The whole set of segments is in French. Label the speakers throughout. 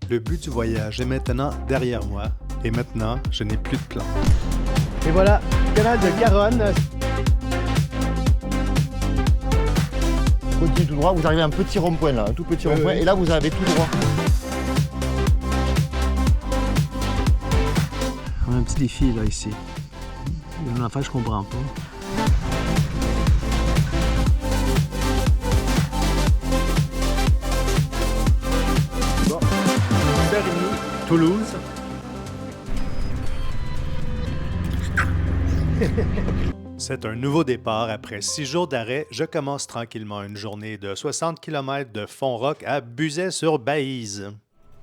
Speaker 1: Le but du voyage est maintenant derrière moi et maintenant, je n'ai plus de plan.
Speaker 2: Et voilà, canal de Garonne.
Speaker 3: Continuez tout droit, vous arrivez à un petit rond-point là, un tout petit rond-point, et là vous avez tout droit.
Speaker 2: On a un petit défi là ici. Il y a une affaire que je comprends pas. Bon, 10h30, Toulouse.
Speaker 1: C'est un nouveau départ. Après 6 jours d'arrêt, je commence tranquillement une journée de 60 km de Font-Roch à Buzet-sur-Baïse.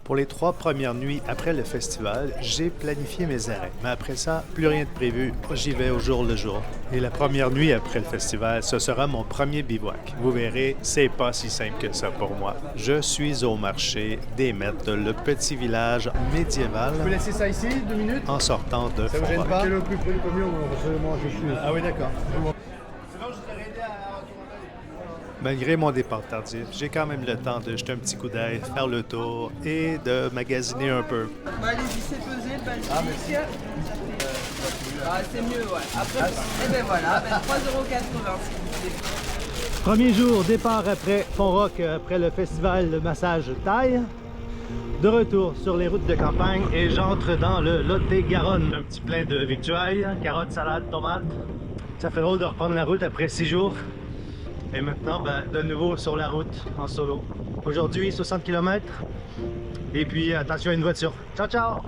Speaker 1: Pour les 3 premières nuits après le festival, j'ai planifié mes arrêts. Mais après ça, plus rien de prévu. J'y vais au jour le jour. Et la première nuit après le festival, ce sera mon premier bivouac. Vous verrez, c'est pas si simple que ça pour moi. Je suis au marché des Mettes, le petit village médiéval.
Speaker 2: Je peux laisser ça ici, 2 minutes?
Speaker 1: En sortant de
Speaker 2: Ça vous gêne
Speaker 1: Font-Roch.
Speaker 2: pas?
Speaker 3: Quel est le plus près du camion? Moi je suis.
Speaker 2: Ah oui, d'accord.
Speaker 1: Malgré mon départ tardif, j'ai quand même le temps de jeter un petit coup d'œil, faire le tour et de magasiner un peu.
Speaker 4: Allez-y, c'est pesé, Belgique. C'est mieux, ouais. Après, et ben voilà, 3,80 s'il vous plaît.
Speaker 2: Premier jour, départ après Font-Roch, après le festival de massage thaï. De retour sur les routes de campagne et j'entre dans le Lot-et-Garonne. Un petit plein de victuailles, carottes, salades, tomates. Ça fait drôle de reprendre la route après 6 jours. Et maintenant, de nouveau sur la route en solo. Aujourd'hui, 60 km. Et puis, attention à une voiture. Ciao, ciao!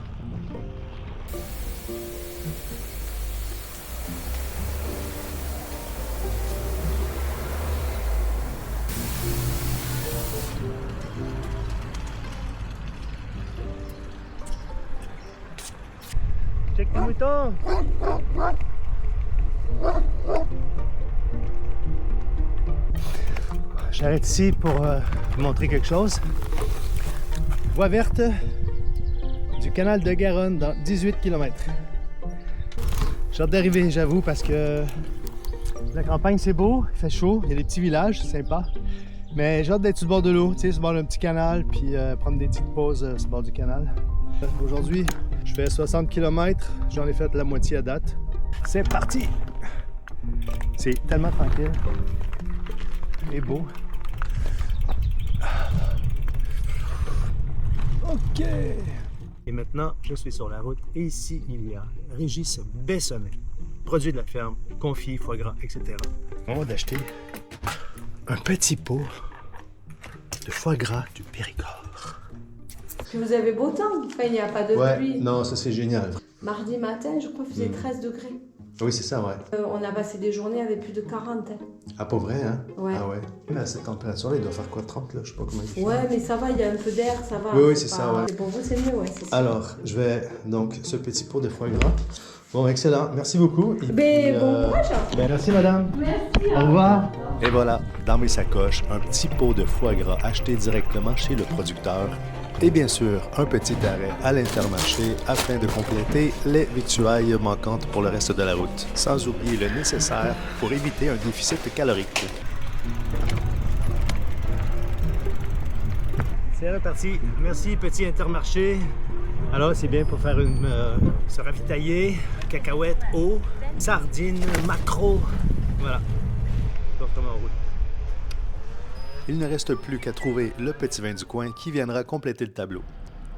Speaker 2: Check tes moutons! J'arrête ici pour vous montrer quelque chose. Voie verte du canal de Garonne dans 18 km. J'ai hâte d'arriver, j'avoue, parce que la campagne c'est beau, il fait chaud, il y a des petits villages, c'est sympa. Mais j'ai hâte d'être sur le bord de l'eau, tu sais, sur le bord d'un petit canal, puis prendre des petites pauses sur le bord du canal. Aujourd'hui, je fais 60 km, j'en ai fait la moitié à date. C'est parti! C'est tellement tranquille et beau. OK! Et maintenant, je suis sur la route et ici, il y a Régis Bessonnet, produit de la ferme, confit, foie gras, etc. On va d'acheter un petit pot de foie gras du Périgord.
Speaker 5: Puis vous avez beau temps, enfin, il n'y a pas de pluie.
Speaker 1: Non, ça c'est génial.
Speaker 5: Mardi matin, je crois qu'il faisait 13 degrés.
Speaker 1: Oui, c'est ça, ouais.
Speaker 5: On a passé des journées avec plus de 40.
Speaker 1: Ah, pas vrai, hein?
Speaker 5: Ouais.
Speaker 1: Ah ouais. Mais à cette température-là, il doit faire quoi, 30, là? Je sais pas comment il fait.
Speaker 5: Ouais, mais ça va, il y a un peu d'air, ça va.
Speaker 1: Oui, c'est ça, ouais.
Speaker 5: Pour vous, c'est mieux, ouais, c'est ça.
Speaker 1: Alors, je vais donc ce petit pot de foie gras. Bon, excellent. Merci beaucoup. Et
Speaker 5: Bon courage.
Speaker 2: Merci madame.
Speaker 5: Merci.
Speaker 2: Au revoir.
Speaker 1: Et voilà, dans mes sacoches, un petit pot de foie gras acheté directement chez le producteur. Et bien sûr, un petit arrêt à l'Intermarché afin de compléter les victuailles manquantes pour le reste de la route, sans oublier le nécessaire pour éviter un déficit calorique.
Speaker 2: C'est reparti. Merci, petit Intermarché. Alors, c'est bien pour faire se ravitailler. Cacahuètes, eau, sardines, maquereaux. Voilà. Portement en route.
Speaker 1: Il ne reste plus qu'à trouver le petit vin du coin qui viendra compléter le tableau.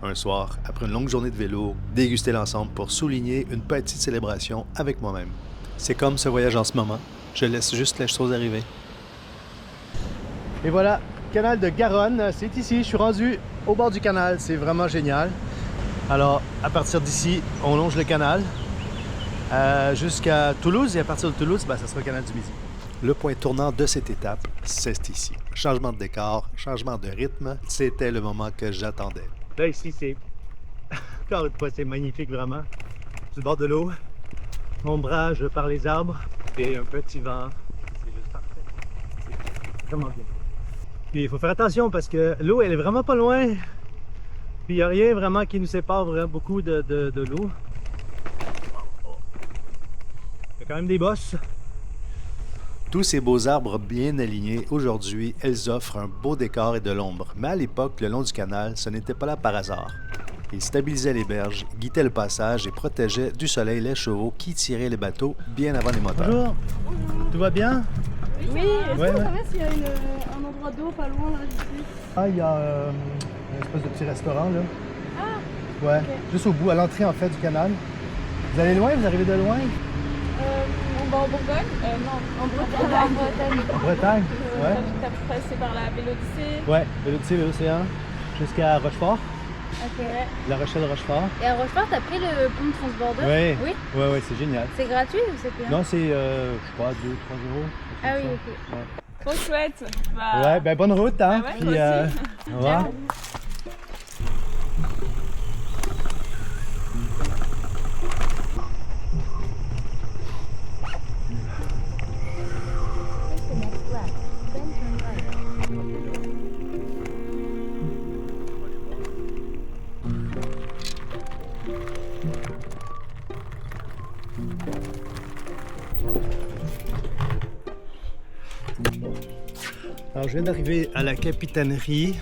Speaker 1: Un soir, après une longue journée de vélo, déguster l'ensemble pour souligner une petite célébration avec moi-même. C'est comme ce voyage en ce moment. Je laisse juste les choses arriver.
Speaker 2: Et voilà, canal de Garonne, c'est ici. Je suis rendu au bord du canal. C'est vraiment génial. Alors, à partir d'ici, on longe le canal jusqu'à Toulouse. Et à partir de Toulouse, ça sera le canal du Midi.
Speaker 1: Le point tournant de cette étape, c'est ici. Changement de décor, changement de rythme, c'était le moment que j'attendais.
Speaker 2: Là, ici, c'est encore une fois, c'est magnifique vraiment. Sur le bord de l'eau, ombrage par les arbres et un petit vent. C'est juste parfait. C'est vraiment bien. Puis il faut faire attention parce que l'eau, elle est vraiment pas loin. Puis il n'y a rien vraiment qui nous sépare vraiment beaucoup de l'eau. Il y a quand même des bosses.
Speaker 1: Tous ces beaux arbres bien alignés, aujourd'hui, elles offrent un beau décor et de l'ombre. Mais à l'époque, le long du canal, ce n'était pas là par hasard. Ils stabilisaient les berges, guidaient le passage et protégeaient du soleil les chevaux qui tiraient les bateaux bien avant les moteurs.
Speaker 2: Bonjour. Tout va bien?
Speaker 6: Oui, est-ce que vous savez s'il y a un endroit d'eau pas loin là ici?
Speaker 2: Ah, il y a une espèce de petit restaurant là.
Speaker 6: Ah!
Speaker 2: Ouais,
Speaker 6: Ok.
Speaker 2: juste au bout, à l'entrée en fait du canal. Vous allez loin? Vous arrivez de loin?
Speaker 6: On va en Bourgogne? Non, en Bretagne. En Bretagne.
Speaker 2: En Bretagne? Ouais.
Speaker 6: T'as pu passer par la Vélodyssée.
Speaker 2: Ouais, de l'océan jusqu'à Rochefort,
Speaker 6: Ok.
Speaker 2: La Rochelle-Rochefort.
Speaker 6: Et à Rochefort, t'as pris le pont de Transborder?
Speaker 2: Ouais.
Speaker 6: Oui.
Speaker 2: Ouais, c'est génial.
Speaker 6: C'est gratuit ou c'est payant?
Speaker 2: Non, c'est, je sais pas, 2-3 euros.
Speaker 6: Ah oui, ok.
Speaker 2: Ouais.
Speaker 6: Trop chouette.
Speaker 2: Ouais, ben bonne route, hein.
Speaker 6: Bah ouais,
Speaker 2: Puis,
Speaker 6: toi aussi.
Speaker 2: au revoir. Alors, je viens d'arriver à la capitainerie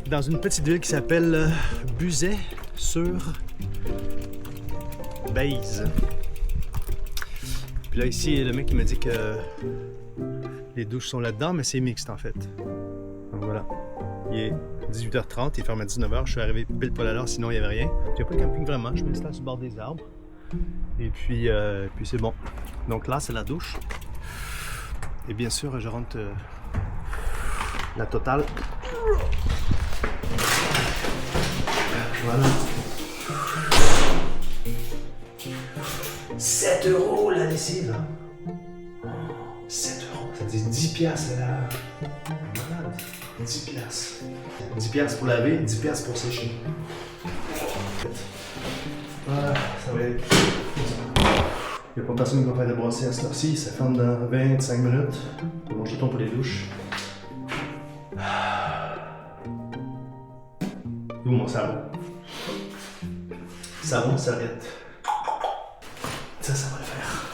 Speaker 2: dans une petite ville qui s'appelle Buzet-sur-Baïse. Puis là, ici, le mec il m'a dit que les douches sont là-dedans, mais c'est mixte en fait. Donc voilà. Il est 18h30, il ferme à 19h. Je suis arrivé pile poil à l'heure, sinon il n'y avait rien. Il n'y a pas de camping vraiment. Je m'installe sur le bord des arbres. Et puis c'est bon. Donc là, c'est la douche. Et bien sûr, je rentre la totale. Voilà. 7 € la lessive. 7 €. Ça dit 10 piastres là. Malade. 10 piastres. 10 piastres pour laver, 10 piastres pour sécher. Voilà, ça va être. Il n'y a pas personne qui va faire de brosser à cette heure-ci, ça ferme dans 25 minutes. Bon jeton pour les douches. Où mon savon? Savon, serviette. Ça va le faire.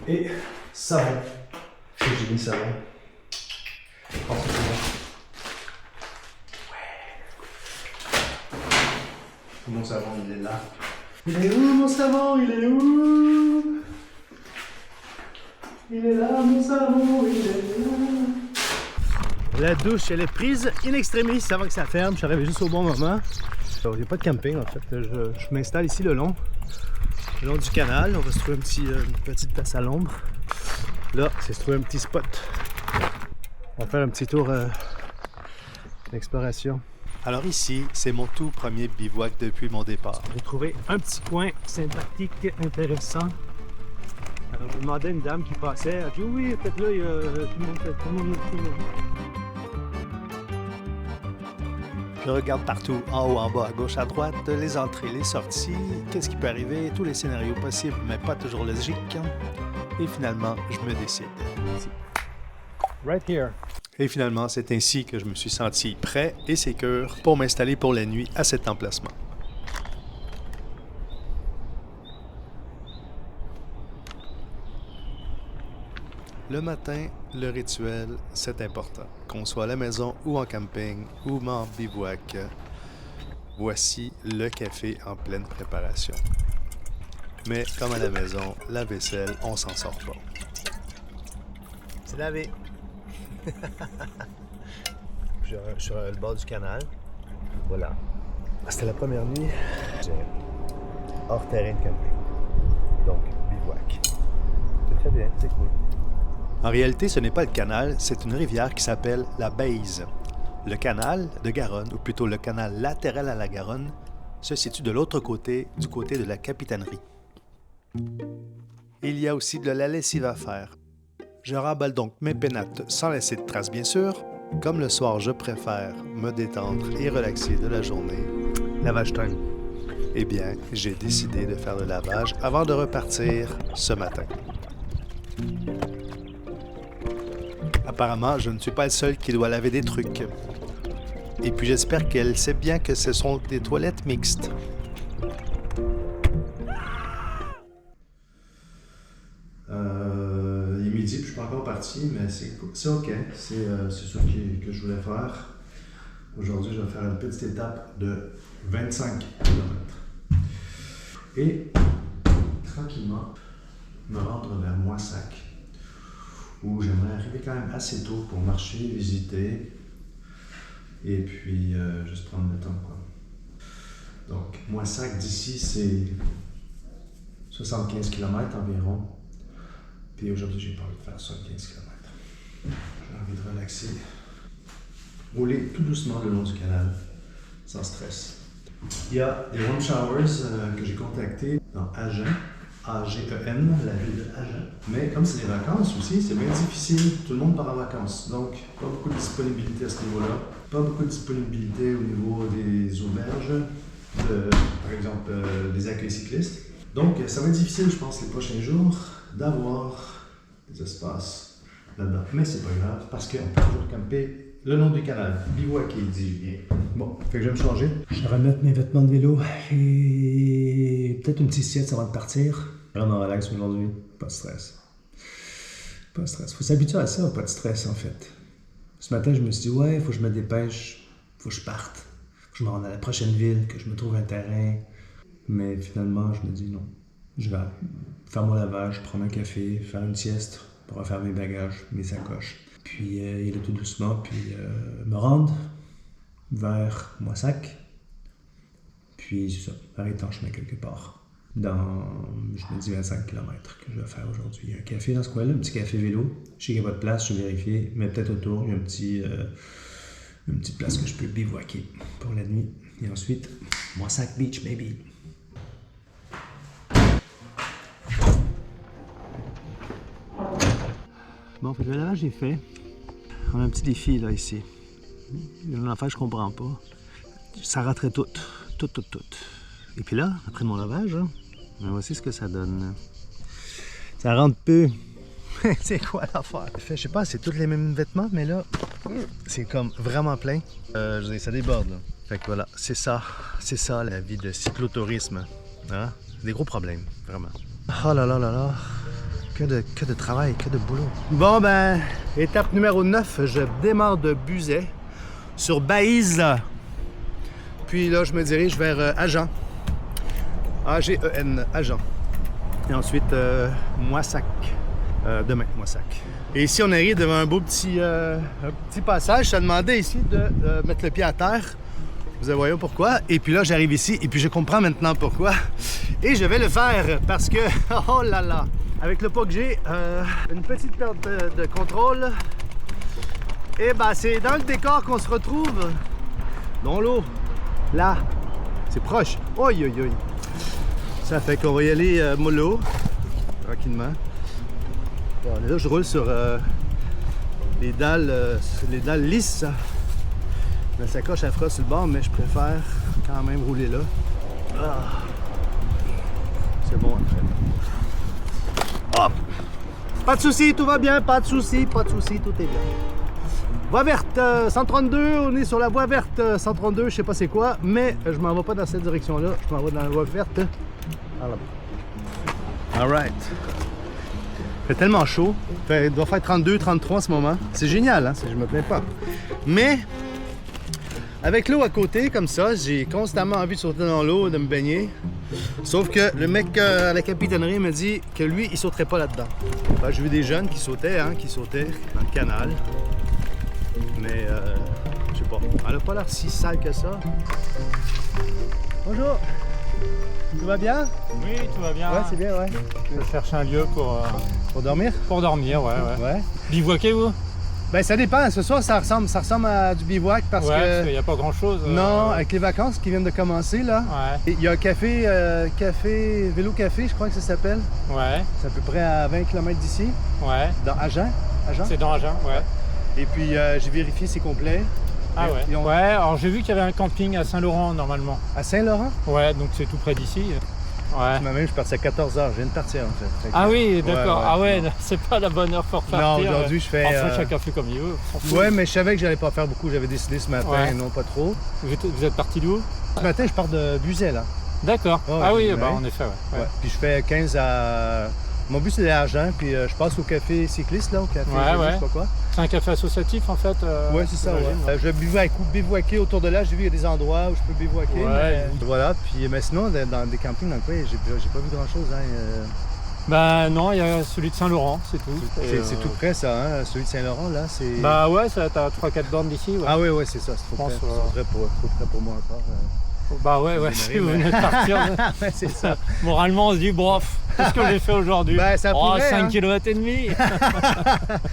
Speaker 2: Et savon. J'ai mis savon. Je pense que c'est bon. Ouais. Mon savon, il est là. Il est où mon savon? Il est où? Il est là mon savon, il est là. La douche, elle est prise in extremis avant que ça ferme. Je suis arrivé juste au bon moment. Il n'y a pas de camping en fait. Je m'installe ici le long du canal. On va se trouver une petite place à l'ombre. Là, c'est se trouver un petit spot. On va faire un petit tour d'exploration.
Speaker 1: Alors ici, c'est mon tout premier bivouac depuis mon départ.
Speaker 2: J'ai trouvé un petit coin sympathique, intéressant. Alors, je demandais à une dame qui passait, elle dit oui, peut-être là, il y a tout le monde.
Speaker 1: Je regarde partout, en haut, en bas, à gauche, à droite, les entrées, les sorties, qu'est-ce qui peut arriver, tous les scénarios possibles, mais pas toujours logiques. Et finalement, je me décide.
Speaker 2: Right here.
Speaker 1: Et finalement, c'est ainsi que je me suis senti prêt et sécure pour m'installer pour la nuit à cet emplacement. Le matin, le rituel, c'est important. Qu'on soit à la maison ou en camping ou en bivouac, voici le café en pleine préparation. Mais comme à la maison, la vaisselle, on s'en sort pas.
Speaker 2: C'est lavé. Sur le bord du canal. Voilà. C'était la première nuit. Hors terrain de camping. Donc, bivouac. C'est très bien, c'est cool.
Speaker 1: En réalité, ce n'est pas le canal, c'est une rivière qui s'appelle la Baïse. Le canal de Garonne, ou plutôt le canal latéral à la Garonne, se situe de l'autre côté, du côté de la capitainerie. Il y a aussi de la lessive à faire. Je remballe donc mes pénates sans laisser de traces, bien sûr. Comme le soir, je préfère me détendre et relaxer de la journée.
Speaker 2: Lavage time.
Speaker 1: Eh bien, j'ai décidé de faire le lavage avant de repartir ce matin. Apparemment, je ne suis pas le seul qui doit laver des trucs. Et puis j'espère qu'elle sait bien que ce sont des toilettes mixtes. partie, mais c'est OK. C'est ça que je voulais faire. Aujourd'hui, je vais faire une petite étape de 25 km. Et tranquillement, me rendre vers Moissac, où j'aimerais arriver quand même assez tôt pour marcher, visiter, et puis juste prendre le temps, quoi. Donc, Moissac d'ici, c'est 75 km environ. Puis aujourd'hui, j'ai pas envie de faire 75 km. J'ai envie de relaxer. Rouler tout doucement le long du canal, sans stress. Il y a des warm showers que j'ai contactés dans Agen, A-G-E-N, la ville de Agen. Mais comme c'est les vacances aussi, c'est bien difficile. Tout le monde part en vacances. Donc, pas beaucoup de disponibilité à ce niveau-là. Pas beaucoup de disponibilité au niveau des auberges, par exemple des accueils cyclistes. Donc, ça va être difficile, je pense, les prochains jours, d'avoir des espaces là-dedans. Mais c'est pas grave, parce qu'on peut toujours camper le long du canal. Bivouaquer, dit Julien. Bon, fait que je vais me changer. Je vais remettre mes vêtements de vélo et peut-être une petite sieste avant de partir. Là, on en relax aujourd'hui. Pas de stress. Pas de stress. Faut s'habituer à ça, pas de stress en fait. Ce matin, je me suis dit, ouais, faut que je me dépêche, faut que je parte, faut que je me rende à la prochaine ville, que je me trouve un terrain. Mais finalement, je me dis non. Je vais faire mon lavage, prendre un café, faire une sieste pour refaire mes bagages, mes sacoches. Puis y aller tout doucement, puis me rendre vers Moissac. Puis c'est ça, arrêter en chemin quelque part. Dans, je me dis, 25 km que je vais faire aujourd'hui. Il y a un café dans ce coin-là, un petit café vélo. Je sais qu'il n'y a pas de place, je vais vérifier, mais peut-être autour, il y a une petite place que je peux bivouaquer pour la nuit. Et ensuite, Moissac Beach, baby. Bon, fait que le lavage est fait. On a un petit défi là ici. Une affaire que je comprends pas. Ça raterait tout. Et puis là, après mon lavage, hein, voici ce que ça donne. Ça rentre peu. C'est quoi l'affaire? Je sais pas, c'est tous les mêmes vêtements, mais là, c'est comme vraiment plein. Je veux dire, ça déborde là. Fait que voilà, c'est ça la vie de cyclotourisme. Hein? Des gros problèmes, vraiment. Oh là là là là. Que de travail, que de boulot. Bon ben, étape numéro 9, je démarre de Buzet sur Baïse. Puis là, je me dirige vers Agen. A-G-E-N, Agen. Et ensuite, Moissac. Demain, Moissac. Et ici, on arrive devant un beau petit passage. Je t'ai demandé ici de mettre le pied à terre. Vous voyez pourquoi. Et puis là, j'arrive ici et puis je comprends maintenant pourquoi. Et je vais le faire parce que, oh là là, avec le pas que j'ai, une petite perte de contrôle. Et ben, c'est dans le décor qu'on se retrouve. Dans l'eau. Là. C'est proche. Oi, oi, oi. Ça fait qu'on va y aller mollo. Tranquillement. Bon, là, je roule sur les dalles lisses. La sacoche, elle fera sur le bord, mais je préfère quand même rouler là. Ah. C'est bon, en fait. Hop! Pas de soucis, tout va bien, pas de soucis, tout est bien. Voie verte 132, on est sur la voie verte 132, je sais pas c'est quoi, mais je m'en vais pas dans cette direction-là, je m'en vais dans la voie verte. Alright. Il fait tellement chaud, il doit faire 32, 33 en ce moment. C'est génial, hein? Je me plains pas. Mais avec l'eau à côté, comme ça, j'ai constamment envie de sauter dans l'eau, de me baigner. Sauf que le mec à la capitainerie me dit que lui, il sauterait pas là-dedans. Ben, j'ai vu des jeunes qui sautaient dans le canal. Mais, je sais pas, elle a pas l'air si sale que ça. Bonjour! Tout va bien?
Speaker 7: Oui, tout va bien.
Speaker 1: Ouais, c'est bien, ouais.
Speaker 7: Je cherche un lieu pour
Speaker 1: dormir?
Speaker 7: Pour dormir, ouais. Bivouaquez-vous?
Speaker 1: Ben ça dépend, ce soir ça ressemble à du bivouac parce
Speaker 7: qu'il n'y a pas grand chose.
Speaker 1: Non, avec les vacances qui viennent de commencer là.
Speaker 7: Ouais.
Speaker 1: Il y a un café, Vélo Café, je crois que ça s'appelle.
Speaker 7: Ouais.
Speaker 1: C'est à peu près à 20 km d'ici.
Speaker 7: Ouais.
Speaker 1: Dans Agen.
Speaker 7: C'est dans Agen, ouais.
Speaker 1: Et puis j'ai vérifié, c'est complet.
Speaker 7: Ah ouais. Ouais, alors j'ai vu qu'il y avait un camping à Saint-Laurent normalement.
Speaker 1: À Saint-Laurent?
Speaker 7: Ouais, donc c'est tout près d'ici. Ouais.
Speaker 1: Moi-même, je partais à 14h, je viens de partir en fait.
Speaker 7: Ah oui, d'accord. Ah ouais, c'est pas la bonne heure pour partir.
Speaker 1: Non, aujourd'hui je fais...
Speaker 7: Enfin, chacun fait comme il veut.
Speaker 1: Ouais, mais je savais que j'allais pas faire beaucoup, j'avais décidé ce matin, non pas trop.
Speaker 7: Vous êtes parti d'où?
Speaker 1: Ce matin, je pars de Buzet là.
Speaker 7: D'accord.
Speaker 1: Oh,
Speaker 7: ah oui, bah en effet, ouais.
Speaker 1: Puis je fais 15 à
Speaker 2: Mon but c'est d'aller à Agen, puis je passe au café cycliste, là, au café,
Speaker 7: Ouais.
Speaker 2: je sais pas quoi.
Speaker 7: C'est un café associatif en fait.
Speaker 2: Ouais, c'est ça, ouais.
Speaker 7: j'imagine,
Speaker 2: Je vais bivouaquer autour de là, j'ai vu qu'il y a des endroits où je peux bivouaquer.
Speaker 7: Ouais.
Speaker 2: Voilà, puis mais sinon, dans des campings dans le coin, j'ai pas vu grand-chose. Hein.
Speaker 7: Bah non, il y a celui de Saint-Laurent, c'est tout.
Speaker 2: C'est tout près, ça, hein? Celui de Saint-Laurent, là, c'est...
Speaker 7: Bah ouais, t'as 3-4 bornes d'ici. Ouais.
Speaker 2: Ah oui, c'est ça, c'est trop près, trop près pour moi encore.
Speaker 7: Bah ouais, si vous venez de partir.
Speaker 2: Ouais, c'est ça.
Speaker 7: Moralement, on se dit, brof, qu'est-ce que j'ai fait aujourd'hui?
Speaker 2: Ben, ça pourrait,
Speaker 7: 5
Speaker 2: hein.
Speaker 7: km et demi.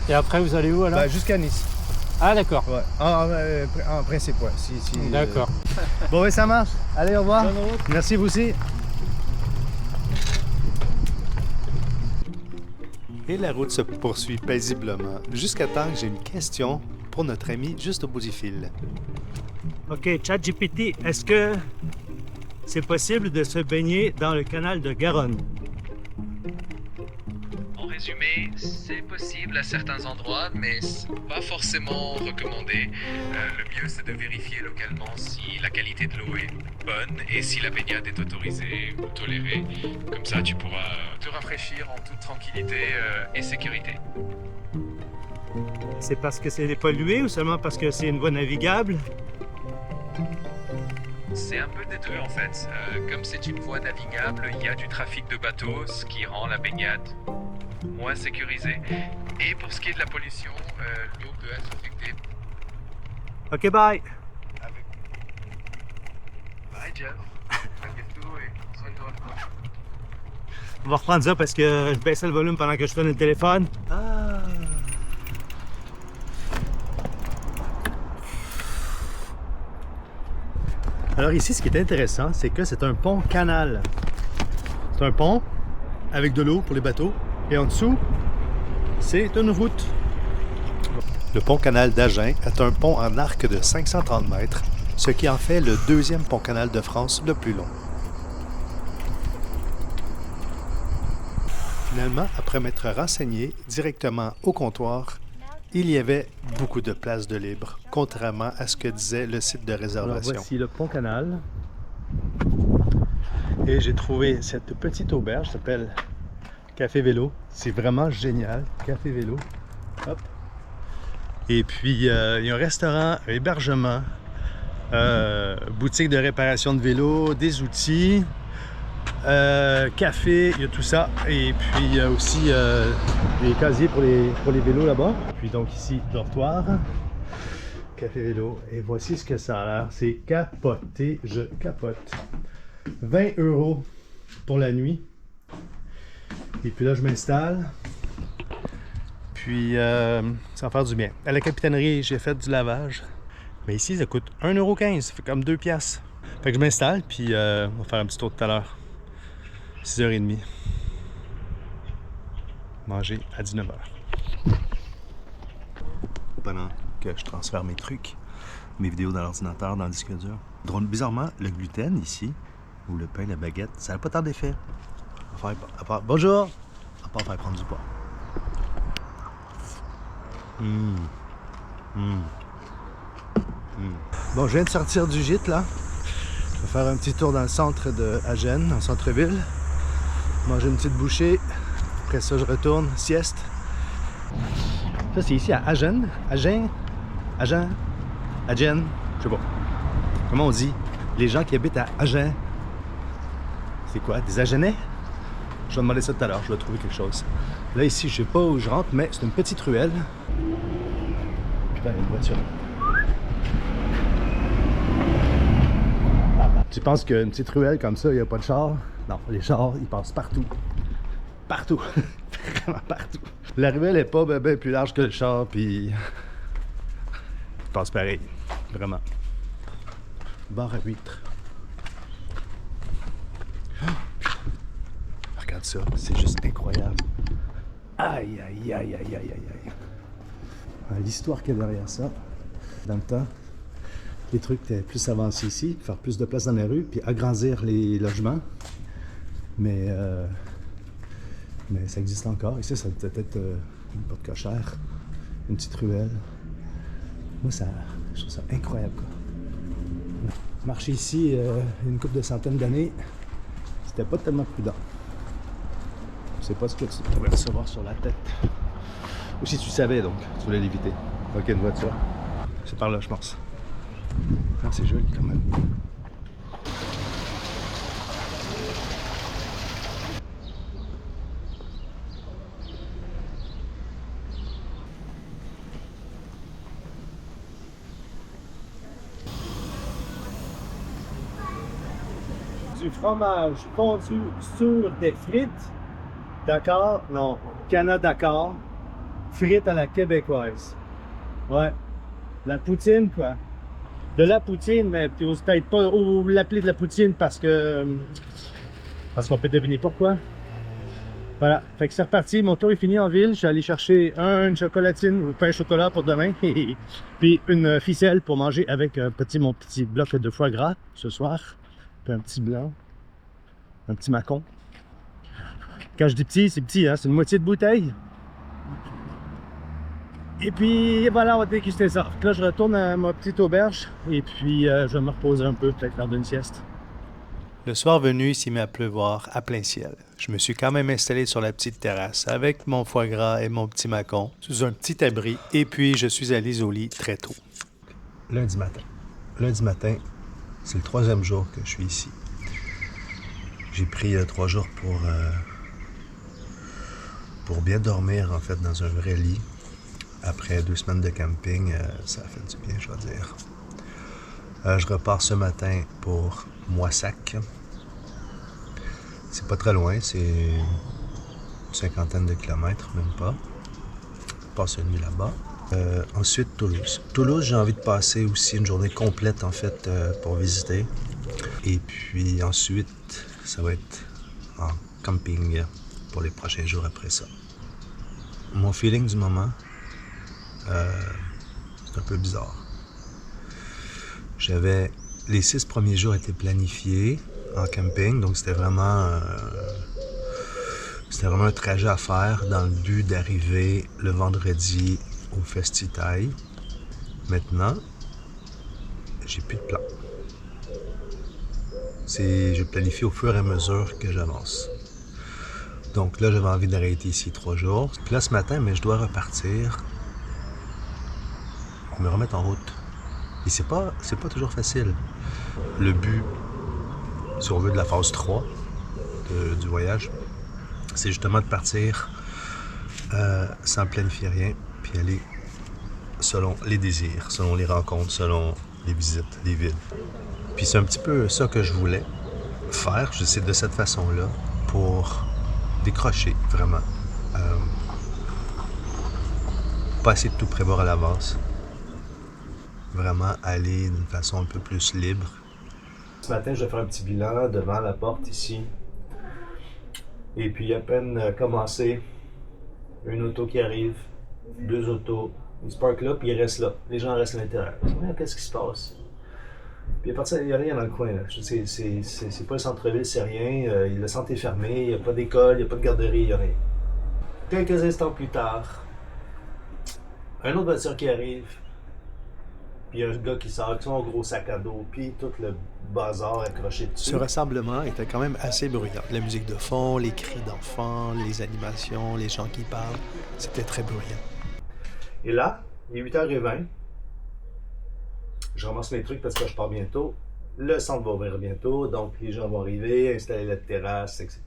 Speaker 7: Et après, vous allez où alors?
Speaker 2: Ben, jusqu'à Nice.
Speaker 7: Ah d'accord.
Speaker 2: Ouais. En principe, ouais. Si,
Speaker 7: D'accord.
Speaker 2: Bon, ouais, ça marche. Allez, au revoir. Merci, vous aussi.
Speaker 1: Et la route se poursuit paisiblement, jusqu'à temps que j'ai une question pour notre ami juste au bout du fil.
Speaker 2: OK, ChatGPT, est-ce que c'est possible de se baigner dans le canal de Garonne?
Speaker 8: En résumé, c'est possible à certains endroits, mais c'est pas forcément recommandé. Le mieux, c'est de vérifier localement si la qualité de l'eau est bonne et si la baignade est autorisée ou tolérée. Comme ça, tu pourras te rafraîchir en toute tranquillité et sécurité.
Speaker 2: C'est parce que c'est pollué ou seulement parce que c'est une voie navigable?
Speaker 8: C'est un peu des deux en fait. Comme c'est une voie navigable, il y a du trafic de bateaux, ce qui rend la baignade moins sécurisée. Et pour ce qui est de la pollution, l'eau peut être affectée.
Speaker 2: OK, bye!
Speaker 8: Bye Jeff. À bientôt et soigne-toi.
Speaker 2: On va reprendre ça parce que je baissais le volume pendant que je tournais le téléphone. Alors ici, ce qui est intéressant, c'est que c'est un pont-canal. C'est un pont avec de l'eau pour les bateaux. Et en dessous, c'est une route.
Speaker 1: Le pont-canal d'Agen est un pont en arc de 530 mètres, ce qui en fait le deuxième pont-canal de France le plus long. Finalement, après m'être renseigné directement au comptoir, il y avait beaucoup de places de libre, contrairement à ce que disait le site de réservation.
Speaker 2: Alors voici le pont-canal. Et j'ai trouvé cette petite auberge, s'appelle Café Vélo. C'est vraiment génial, Café Vélo. Hop. Et puis, il y a un restaurant, un hébergement, boutique de réparation de vélo, des outils, café, il y a tout ça. Et puis, il y a aussi des casiers pour les vélos là-bas. Puis donc ici, dortoir, Café Vélo. Et voici ce que ça a l'air. C'est capoté, je capote. 20 € pour la nuit. Et puis là, je m'installe. Puis, ça va faire du bien. À la capitainerie, j'ai fait du lavage. Mais ici, ça coûte 1,15 €. Ça fait comme 2 piastres. Fait que je m'installe, puis on va faire un petit tour tout à l'heure. 6h30. Manger à 19h. Pendant que je transfère mes trucs, mes vidéos dans l'ordinateur, dans le disque dur. Drôle, bizarrement, le gluten ici, ou le pain, la baguette, ça n'a pas tant d'effet. Bonjour! À part faire prendre du poids. Bon, je viens de sortir du gîte là. Je vais faire un petit tour dans le centre de Agen, dans le centre-ville. Manger une petite bouchée. Après ça, je retourne, sieste. Ça, c'est ici à Agen. Agen? Je sais pas. Comment on dit? Les gens qui habitent à Agen. C'est quoi? Des Agenais? Je vais demander ça tout à l'heure, je vais trouver quelque chose. Là, ici, je sais pas où je rentre, mais c'est une petite ruelle. Putain, il y a une voiture. Tu penses qu'une petite ruelle comme ça, il n'y a pas de char? Non, les chars, ils passent partout. Partout. Vraiment partout. La ruelle est pas ben plus large que le char, puis... il passe pareil. Vraiment. Bar à huîtres. Regarde ça, c'est juste incroyable. Aïe, aïe, aïe, aïe, aïe, aïe, aïe. L'histoire qu'il y a derrière ça, dans le temps, les trucs étaient plus avancés ici, faire plus de place dans la rue, puis agrandir les logements. Mais ça existe encore. Ici, ça peut être une porte cochère, une petite ruelle. Moi, je trouve ça incroyable, quoi. Marcher ici une couple de centaines d'années, c'était pas tellement prudent. sais pas ce que tu pourrais recevoir sur la tête. Ou si tu savais, donc, tu voulais l'éviter. Ok, une voiture. C'est par là, je pense. Ah, c'est joli quand même. Du fromage fondu sur des frites. Dakar, non, Canada-Dakar. Frites à la québécoise. Ouais. La poutine, quoi. De la poutine, mais tu n'oses peut-être pas l'appeler de la poutine parce qu'on peut deviner pourquoi. Voilà. Fait que c'est reparti. Mon tour est fini en ville. Je suis allé chercher une chocolatine ou pain au chocolat pour demain. Puis une ficelle pour manger avec mon petit bloc de foie gras ce soir. Puis un petit blanc. Un petit macon. Quand je dis petit, c'est petit, hein? C'est une moitié de bouteille. Et puis voilà, on va déguster ça. Là, je retourne à ma petite auberge et puis je vais me reposer un peu, peut-être faire une sieste.
Speaker 1: Le soir venu, il s'est mis à pleuvoir à plein ciel. Je me suis quand même installé sur la petite terrasse avec mon foie gras et mon petit macon sous un petit abri et puis je suis allé au lit très tôt.
Speaker 2: Lundi matin. Lundi matin, c'est le 3e jour que je suis ici. J'ai pris 3 jours pour bien dormir, en fait, dans un vrai lit. Après 2 semaines de camping, ça a fait du bien, je dois dire. Je repars ce matin pour Moissac. C'est pas très loin, c'est une 50aine de kilomètres, même pas. Je passe une nuit là-bas. Ensuite, Toulouse. Toulouse, j'ai envie de passer aussi une journée complète, en fait, pour visiter. Et puis ensuite, ça va être en camping pour les prochains jours après ça. Mon feeling du moment, c'est un peu bizarre. Les 6 premiers jours étaient planifiés en camping, donc c'était vraiment un trajet à faire dans le but d'arriver le vendredi au Festitaï. Maintenant, j'ai plus de plan. Je planifie au fur et à mesure que j'avance. Donc là, j'avais envie d'arrêter ici 3 jours. Puis là, ce matin, mais je dois repartir, me remettre en route. Et c'est pas toujours facile. Le but, si on veut, de la phase 3 du voyage, c'est justement de partir sans planifier rien, puis aller selon les désirs, selon les rencontres, selon les visites, les villes. Puis c'est un petit peu ça que je voulais faire, je sais, de cette façon-là, pour décrocher, vraiment. Pas essayer de tout prévoir à l'avance. Vraiment aller d'une façon un peu plus libre. Ce matin, je vais faire un petit bilan devant la porte ici. Et puis, à peine commencé, une auto qui arrive, 2 autos, ils se parquent là, puis ils restent là. Les gens restent à l'intérieur. Qu'est-ce qui se passe? Puis il n'y a rien dans le coin. Là. C'est pas le centre-ville, c'est rien. Le centre est fermé, il n'y a pas d'école, il n'y a pas de garderie, il n'y a rien. Quelques instants plus tard, un autre voiture qui arrive, puis un gars qui sort avec son gros sac à dos, puis tout le bazar accroché dessus.
Speaker 1: Ce rassemblement était quand même assez bruyant. La musique de fond, les cris d'enfants, les animations, les gens qui parlent, c'était très bruyant.
Speaker 2: Et là, il est 8h20. Je ramasse mes trucs parce que je pars bientôt. Le centre va ouvrir bientôt, donc les gens vont arriver, installer la terrasse, etc.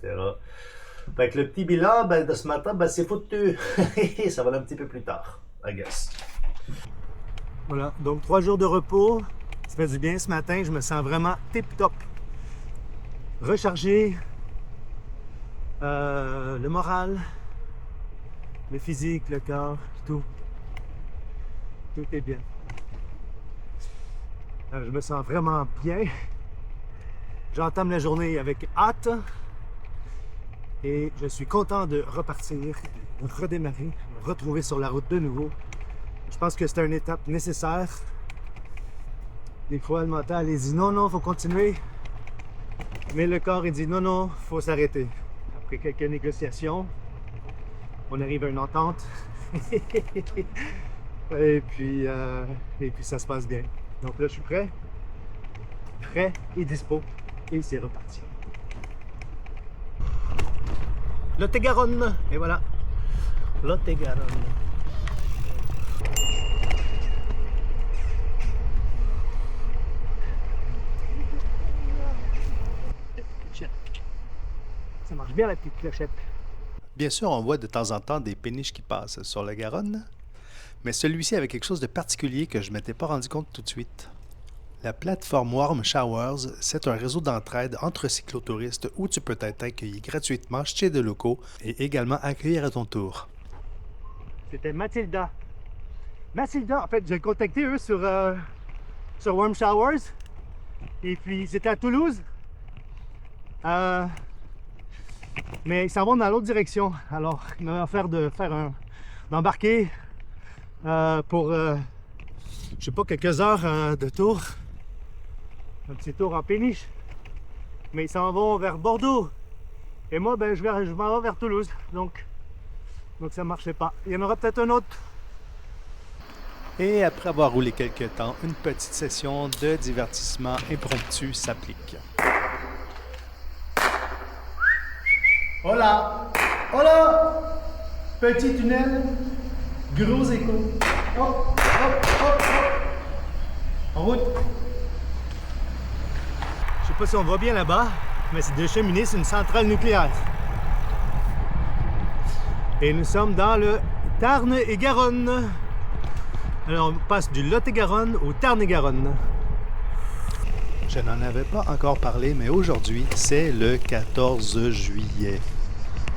Speaker 2: Fait que le petit bilan de ce matin, c'est foutu. Ça va aller un petit peu plus tard, I guess. Voilà, donc 3 jours de repos. Ça fait du bien ce matin, je me sens vraiment tip-top. Rechargé. Le moral, le physique, le corps, tout. Tout est bien. Je me sens vraiment bien. J'entame la journée avec hâte. Et je suis content de repartir, de redémarrer, me retrouver sur la route de nouveau. Je pense que c'est une étape nécessaire. Des fois, le mental, il dit non, faut continuer. Mais le corps, il dit non, faut s'arrêter. Après quelques négociations, on arrive à une entente. et puis ça se passe bien. Donc là, je suis prêt et dispo. Et c'est reparti. Lot-et-Garonne. Et voilà. Lot-et-Garonne. Ça marche bien la petite clochette.
Speaker 1: Bien sûr, on voit de temps en temps des péniches qui passent sur la Garonne, mais celui-ci avait quelque chose de particulier que je ne m'étais pas rendu compte tout de suite. La plateforme Warm Showers, c'est un réseau d'entraide entre cyclotouristes où tu peux être accueilli gratuitement chez des locaux et également accueillir à ton tour.
Speaker 2: C'était Mathilda. Mathilda, en fait, j'ai contacté eux sur Warm Showers. Et puis, ils étaient à Toulouse. Mais ils s'en vont dans l'autre direction. Alors, ils m'avaient offert d'embarquer pour, je sais pas, quelques heures de tour. Un petit tour en péniche. Mais ils s'en vont vers Bordeaux. Et moi, ben, je m'en vais vers Toulouse. Donc ça marchait pas. Il y en aura peut-être un autre.
Speaker 1: Et après avoir roulé quelques temps, une petite session de divertissement impromptu s'applique.
Speaker 2: Hola! Hola! Petit tunnel, gros écho. Hop, hop, hop, hop. En route. Je sais pas si on voit bien là-bas, mais c'est de cheminer, c'est une centrale nucléaire. Et nous sommes dans le Tarn-et-Garonne. Alors on passe du Lot-et-Garonne au Tarn-et-Garonne.
Speaker 1: Je n'en avais pas encore parlé, mais aujourd'hui, c'est le 14 juillet.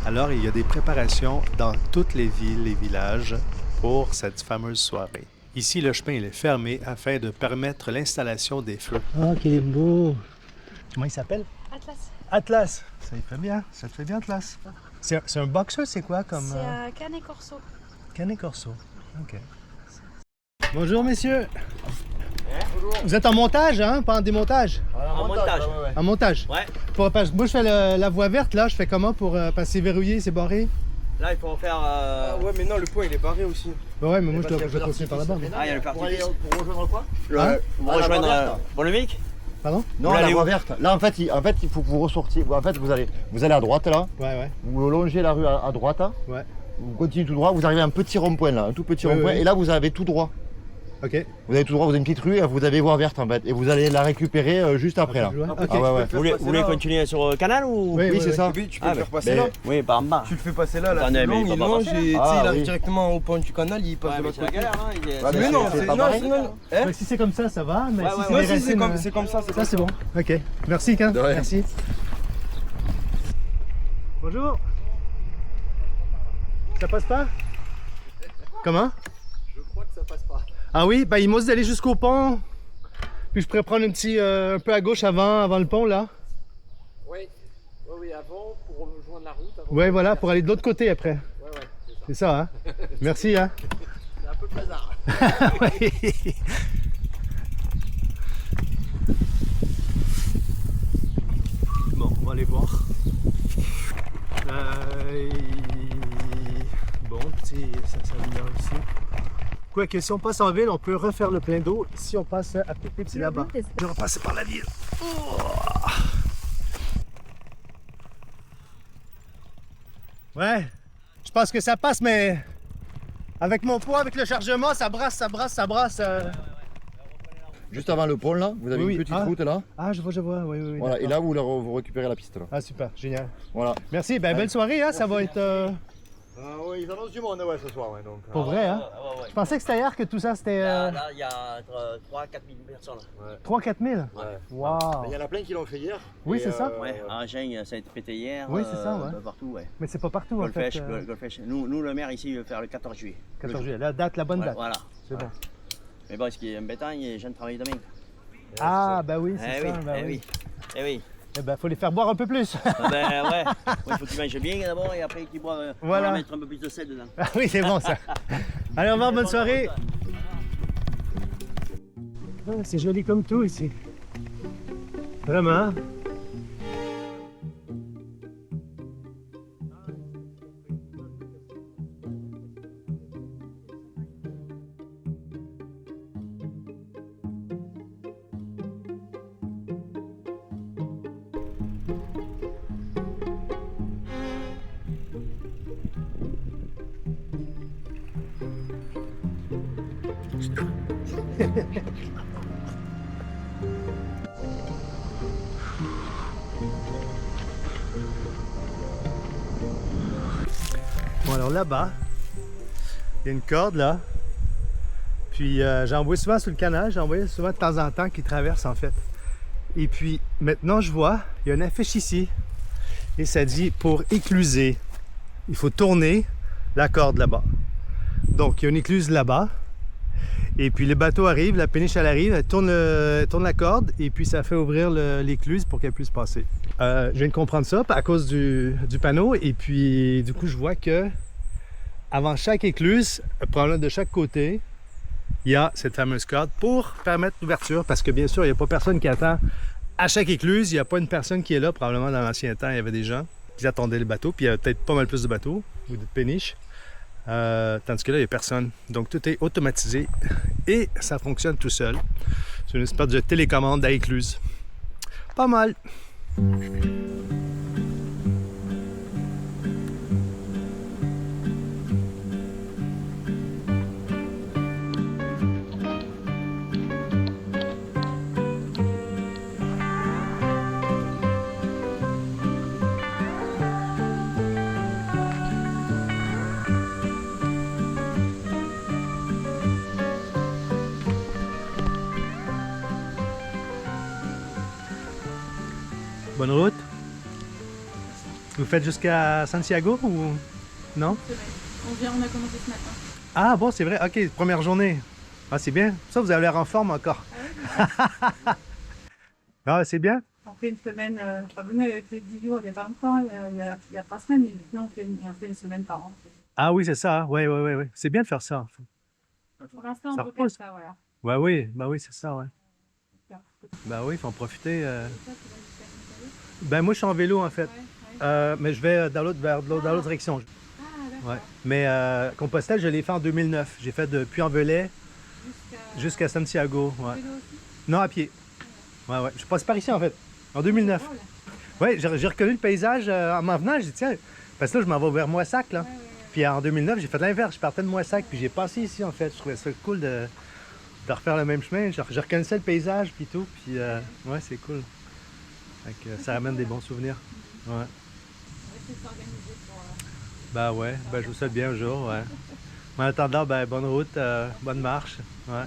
Speaker 1: Alors, il y a des préparations dans toutes les villes et villages pour cette fameuse soirée. Ici, le chemin il est fermé afin de permettre l'installation des feux.
Speaker 2: Ah, qu'il est beau! Comment il s'appelle?
Speaker 6: Atlas.
Speaker 2: Atlas! Ça te fait bien, Atlas. C'est un boxer, c'est quoi comme...
Speaker 6: C'est un Canet Corso.
Speaker 2: Canet Corso. OK. Bonjour, messieurs. Vous êtes en montage, hein? Pas en démontage?
Speaker 3: En montage.
Speaker 2: En montage?
Speaker 3: Ouais.
Speaker 2: Parce que moi, je fais la voie verte, là. Je fais comment pour... parce que c'est verrouillé, c'est barré?
Speaker 3: Là, il faut en faire.
Speaker 9: Ouais, mais non, le point il est barré aussi.
Speaker 2: Ouais, mais moi, je dois continuer par là-bas.
Speaker 3: Ah, il y a le
Speaker 9: Pour
Speaker 3: rejoindre quoi?
Speaker 9: Pour rejoindre Bonnevic.
Speaker 2: Pardon?
Speaker 3: Non, la voie verte. Là, en fait, il faut que vous ressortiez. En fait, vous allez à droite, là.
Speaker 2: Ouais.
Speaker 3: Vous longez la rue à droite.
Speaker 2: Ouais.
Speaker 3: Vous continuez tout droit. Vous arrivez à un petit rond-point, là. Un tout petit rond-point.
Speaker 2: ouais.
Speaker 3: Et là, vous avez tout droit.
Speaker 2: OK.
Speaker 3: Vous avez tout droit, vous avez une petite rue et vous avez voie verte, en fait. Et vous allez la récupérer juste après, là.
Speaker 2: OK.
Speaker 3: Ah, ouais.
Speaker 9: Vous voulez continuer sur Canal ou?
Speaker 3: Oui, c'est ça.
Speaker 9: Oui, tu peux le faire passer là.
Speaker 3: Oui,
Speaker 9: par en bas. Tu le fais passer là,
Speaker 3: Attendez,
Speaker 9: c'est long,
Speaker 3: mais
Speaker 9: il
Speaker 3: il va
Speaker 9: longe
Speaker 3: pas
Speaker 9: et il arrive directement au pont du canal, il passe de l'autre côté. Mais non, c'est non.
Speaker 2: Mais si c'est comme ça va. Mais si c'est
Speaker 9: Non,
Speaker 2: des
Speaker 9: si
Speaker 2: racines,
Speaker 9: c'est comme ça,
Speaker 2: ça, c'est bon. OK. Merci, Ken. Merci. Bonjour. Ça passe pas? Comment?
Speaker 3: Je crois que ça passe pas.
Speaker 2: Ah oui? Ben, il m'a dit d'aller jusqu'au pont. Puis je pourrais prendre un peu à gauche avant le pont, là.
Speaker 10: Oui, avant, pour rejoindre la route.
Speaker 2: Oui, voilà, pour aller de l'autre côté après.
Speaker 10: Ouais,
Speaker 2: c'est ça, hein? Merci, hein?
Speaker 10: C'est un peu le bazar.
Speaker 2: Oui. Bon, on va aller voir. Bon, petit, ça s'améliore ici. Quoique, si on passe en ville, on peut refaire le plein d'eau. Si on passe à Pépé, c'est là-bas. On va passer par la ville. Ouais, je pense que ça passe, mais avec mon poids, avec le chargement, ça brasse.
Speaker 3: Juste avant le pont, là, vous avez une petite route, là.
Speaker 2: Ah, je vois, oui.
Speaker 3: Voilà, et là, vous récupérez la piste, là.
Speaker 2: Ah, super, génial.
Speaker 3: Voilà.
Speaker 2: Merci, belle soirée, hein, ça va être...
Speaker 3: Oui, ils annoncent du monde, ce soir, ouais, donc.
Speaker 2: Pour vrai, hein? Je pensais que c'était hier que tout ça, c'était...
Speaker 9: Là, il y a 3 4 000 personnes.
Speaker 2: 3-4 000?
Speaker 3: Ouais.
Speaker 2: Waouh!
Speaker 3: Il y en a plein qui l'ont fait hier.
Speaker 2: Oui, c'est ça?
Speaker 9: Ouais, à Agen, ça a été pété hier.
Speaker 2: Oui, c'est ça, ouais.
Speaker 9: Partout, ouais.
Speaker 2: Mais c'est pas partout, en fait.
Speaker 9: Golfech. Nous, le maire ici, il veut faire le 14 juillet.
Speaker 2: 14 juillet, la bonne date.
Speaker 9: Voilà.
Speaker 2: C'est bon.
Speaker 9: Mais bon, ce qui est embêtant, les jeunes travaillent demain.
Speaker 2: Ah, bah oui, c'est ça.
Speaker 9: Eh oui.
Speaker 2: Eh ben, faut les faire boire un peu plus.
Speaker 9: Ben ouais, il faut qu'ils mangent bien d'abord et après qu'ils boivent.
Speaker 2: Voilà.
Speaker 9: On va mettre un peu plus de sel dedans.
Speaker 2: Ah oui, c'est bon ça. Allez, au revoir, bonne soirée. Ah, c'est joli comme tout ici. Vraiment. Bon, alors là-bas, il y a une corde là. Puis j'en vois souvent sur le canal, j'en vois souvent de temps en temps qui traverse en fait. Et puis maintenant je vois, il y a une affiche ici. Et ça dit pour écluser, il faut tourner la corde là-bas. Donc il y a une écluse là-bas. Et puis le bateau arrive, la péniche elle arrive, elle tourne la corde et puis ça fait ouvrir l'écluse pour qu'elle puisse passer. Je viens de comprendre ça à cause du panneau et puis du coup je vois que avant chaque écluse, probablement de chaque côté, il y a cette fameuse corde pour permettre l'ouverture parce que bien sûr il n'y a pas personne qui attend à chaque écluse, il n'y a pas une personne qui est là. Probablement dans l'ancien temps il y avait des gens qui attendaient le bateau puis il y avait peut-être pas mal plus de bateaux ou de péniches. Tandis que là, il n'y a personne. Donc, tout est automatisé et ça fonctionne tout seul. C'est une espèce de télécommande à écluse. Pas mal! Bonne route. Vous faites jusqu'à Santiago ou non?
Speaker 6: On a commencé ce matin.
Speaker 2: Ah bon, c'est vrai. Ok, première journée. Ah, c'est bien. Ça, vous avez l'air en forme encore. Ah, c'est bien.
Speaker 6: On fait une semaine, on avait fait 10 jours il n'y a pas longtemps, il y a 3 semaines, et maintenant on fait une semaine par an.
Speaker 2: Ah oui, c'est ça. Oui. C'est bien de faire ça.
Speaker 6: Pour l'instant,
Speaker 2: Ça
Speaker 6: on peut faire
Speaker 2: repose.
Speaker 6: ça, voilà.
Speaker 2: Ouais, oui, bah oui, c'est ça, ouais. Bah oui, il faut en profiter. Ben moi, je suis en vélo, en fait. Mais je vais dans l'autre direction.
Speaker 6: Ah, d'accord.
Speaker 2: Ouais. Mais Compostelle, je l'ai fait en 2009. J'ai fait de Puy-en-Velay jusqu'à Santiago. Ouais. Non, à pied. Ouais. Je passe par ici, en fait, en 2009. Ouais, j'ai reconnu le paysage en m'en venant. J'ai dit, tiens, parce que là, je m'en vais vers Moissac, là. Puis en 2009, j'ai fait l'inverse. Je partais de Moissac, puis j'ai passé ici, en fait. Je trouvais ça cool de refaire le même chemin. Je reconnaissais le paysage, puis tout. Puis, ouais, c'est cool. Fait que ça ramène des bons souvenirs. Ouais. Ben ouais, ben je vous souhaite bien un jour, ouais. En attendant, ben bonne route, bonne marche. Ouais.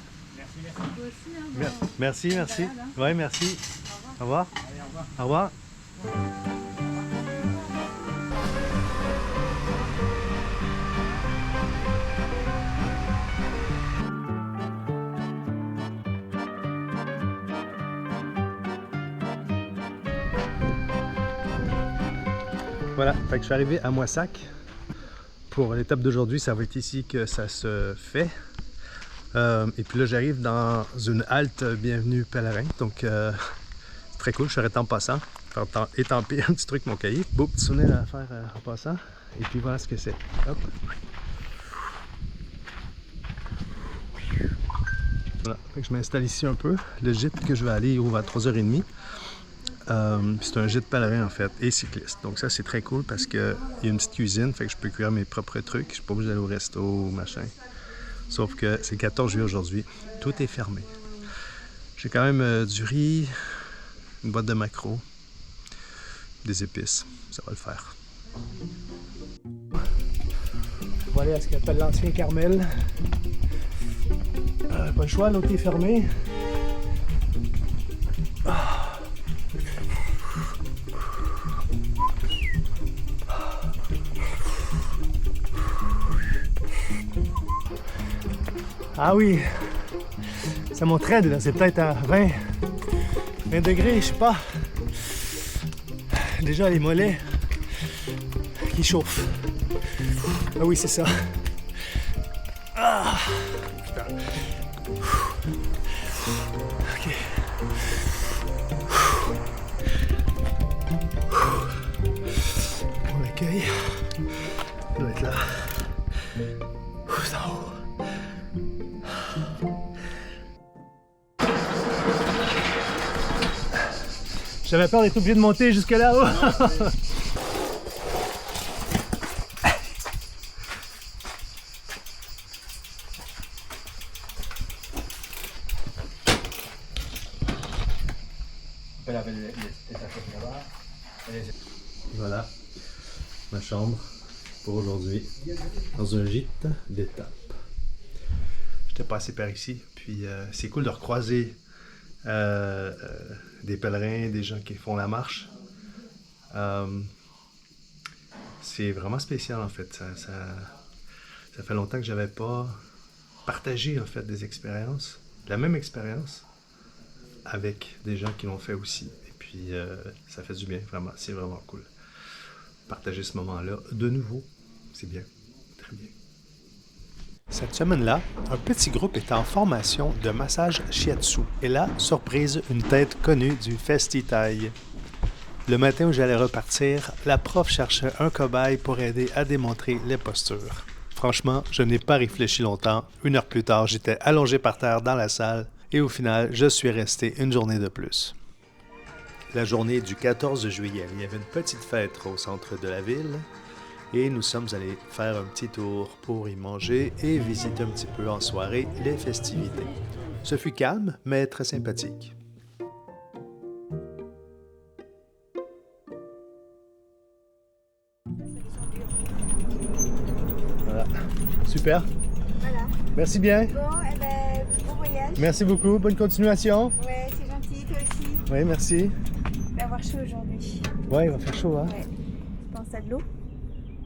Speaker 2: Merci. Merci. Ouais, merci. Au revoir. Au revoir. Voilà, fait que je suis arrivé à Moissac. Pour l'étape d'aujourd'hui, ça va être ici que ça se fait. Et puis là, j'arrive dans une halte bienvenue pèlerin. Donc, c'est très cool. Je suis arrêté en passant. Faire étamper un petit truc, mon cahier. Beau petit souvenir à faire en passant. Et puis voilà ce que c'est. Hop. Voilà, fait que je m'installe ici un peu. Le gîte que je vais aller ouvre à 3h30. C'est un gîte pèlerin en fait et cycliste, donc ça c'est très cool parce qu'il y a une petite cuisine, fait que je peux cuire mes propres trucs, je suis pas obligé d'aller au resto ou machin, sauf que c'est le 14 juillet aujourd'hui, tout est fermé. J'ai quand même du riz, une boîte de maquereau, des épices, ça va le faire. On va aller à ce qu'on appelle l'ancien Carmel. Pas le choix, l'autre est fermé. Ah oui, ça montrait là, c'est peut-être à 20 degrés, je sais pas. Déjà les mollets qui chauffent. Ah oui, c'est ça. Ah, putain. Ok. Mon accueil doit être là. C'est en haut. J'avais peur d'être obligé de monter jusque là-haut. peut laver les assiettes là-bas. Voilà ma chambre pour aujourd'hui, dans un gîte d'étape. J'étais passé par ici, puis c'est cool de recroiser des pèlerins, des gens qui font la marche. C'est vraiment spécial en fait. Ça fait longtemps que j'avais pas partagé en fait des expériences, la même expérience, avec des gens qui l'ont fait aussi. Et puis ça fait du bien, vraiment. C'est vraiment cool. Partager ce moment-là de nouveau, c'est bien, très bien.
Speaker 1: Cette semaine-là, un petit groupe était en formation de massage shiatsu. Et là, surprise, une tête connue du Festi-Thai. Le matin où j'allais repartir, la prof cherchait un cobaye pour aider à démontrer les postures. Franchement, je n'ai pas réfléchi longtemps. 1 heure plus tard, j'étais allongé par terre dans la salle et au final, je suis resté une journée de plus. La journée du 14 juillet, il y avait une petite fête au centre de la ville et nous sommes allés faire un petit tour pour y manger et visiter un petit peu en soirée les festivités. Ce fut calme, mais très sympathique.
Speaker 2: Voilà, super.
Speaker 11: Voilà.
Speaker 2: Merci bien.
Speaker 11: Bon, eh ben, bon voyage.
Speaker 2: Merci beaucoup, bonne continuation.
Speaker 11: Ouais, c'est gentil, toi aussi.
Speaker 2: Oui, merci.
Speaker 11: Il va avoir chaud aujourd'hui.
Speaker 2: Ouais, il va faire chaud, hein?
Speaker 11: Ouais. Tu penses à de l'eau?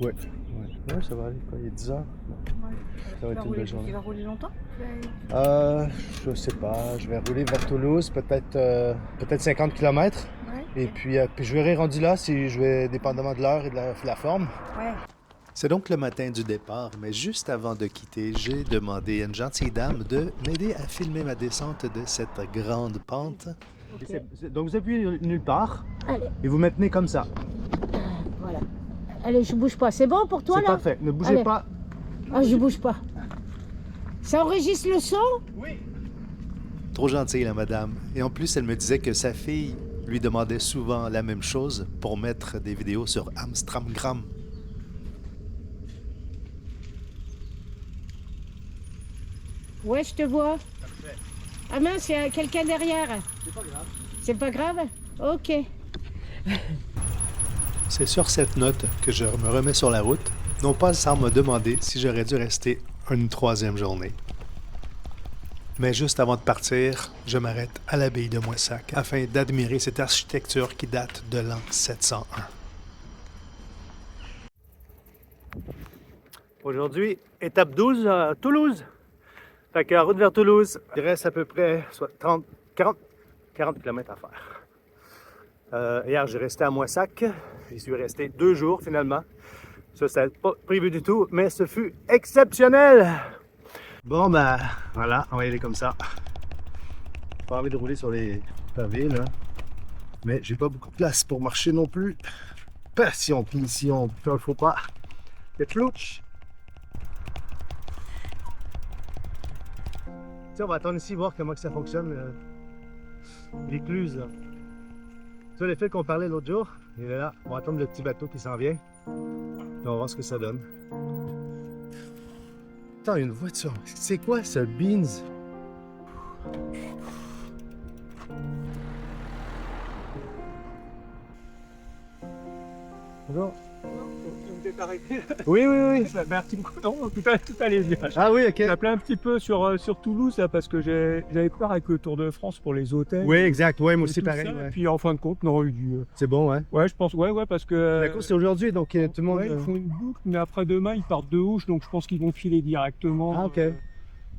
Speaker 2: Ouais, ça va aller, quoi. Il est 10 heures.
Speaker 11: Ouais.
Speaker 2: Ça va être une belle journée.
Speaker 11: Tu vas rouler longtemps?
Speaker 2: Je sais pas, je vais rouler vers Toulouse, peut-être 50 km.
Speaker 11: Ouais.
Speaker 2: Et puis je verrai rendu là si je vais, dépendamment de l'heure et de la forme.
Speaker 11: Ouais.
Speaker 1: C'est donc le matin du départ, mais juste avant de quitter, j'ai demandé à une gentille dame de m'aider à filmer ma descente de cette grande pente.
Speaker 2: Okay. Donc vous appuyez nulle part.
Speaker 12: Allez.
Speaker 2: Et vous maintenez comme ça.
Speaker 12: Voilà. Allez, je bouge pas. C'est bon pour toi là?
Speaker 2: C'est parfait. Ne bougez pas.
Speaker 12: Ah, je bouge pas. Ça enregistre le son?
Speaker 2: Oui.
Speaker 1: Trop gentille, la madame. Et en plus, elle me disait que sa fille lui demandait souvent la même chose pour mettre des vidéos sur Amstramgram.
Speaker 12: Ouais, je te vois.
Speaker 2: Parfait.
Speaker 12: Ah mince, il y a quelqu'un derrière.
Speaker 2: C'est pas grave.
Speaker 12: C'est pas grave? Ok.
Speaker 1: C'est sur cette note que je me remets sur la route, non pas sans me demander si j'aurais dû rester une 3e journée. Mais juste avant de partir, je m'arrête à l'abbaye de Moissac afin d'admirer cette architecture qui date de l'an 701.
Speaker 2: Aujourd'hui, étape 12 à Toulouse. Fait que la route vers Toulouse, il reste à peu près 40 km à faire. Hier, j'ai resté à Moissac. J'y suis resté 2 jours finalement. Ça, c'était pas prévu du tout, mais ce fut exceptionnel! Bon, ben, voilà, on va y aller comme ça. Pas envie de rouler sur les pavés, là. Mais j'ai pas beaucoup de place pour marcher non plus. Si on fait le faux pas. C'est flouche. On va attendre ici voir comment que ça fonctionne, l'écluse. Tu vois l'effet qu'on parlait l'autre jour, il est là. On va attendre le petit bateau qui s'en vient. Et on va voir ce que ça donne. Attends, il y a une voiture. C'est quoi ce Beans? Bonjour.
Speaker 10: Vous êtes arrêté?
Speaker 2: Oui.
Speaker 10: Merci beaucoup. Non, tout allait bien.
Speaker 2: Ah oui, ok.
Speaker 10: J'appelais un petit peu sur Toulouse là, parce que j'avais peur avec le Tour de France pour les hôtels.
Speaker 2: Oui, exact. Ouais, moi aussi pareil.
Speaker 10: Ça,
Speaker 2: Ouais.
Speaker 10: Et puis en fin de compte, non,
Speaker 2: c'est bon, ouais.
Speaker 10: Ouais, je pense, ouais, parce que.
Speaker 2: La course c'est aujourd'hui, donc tout le monde.
Speaker 10: Ouais, ils font une boucle, mais après demain ils partent de Auch, donc je pense qu'ils vont filer directement.
Speaker 2: Ah ok.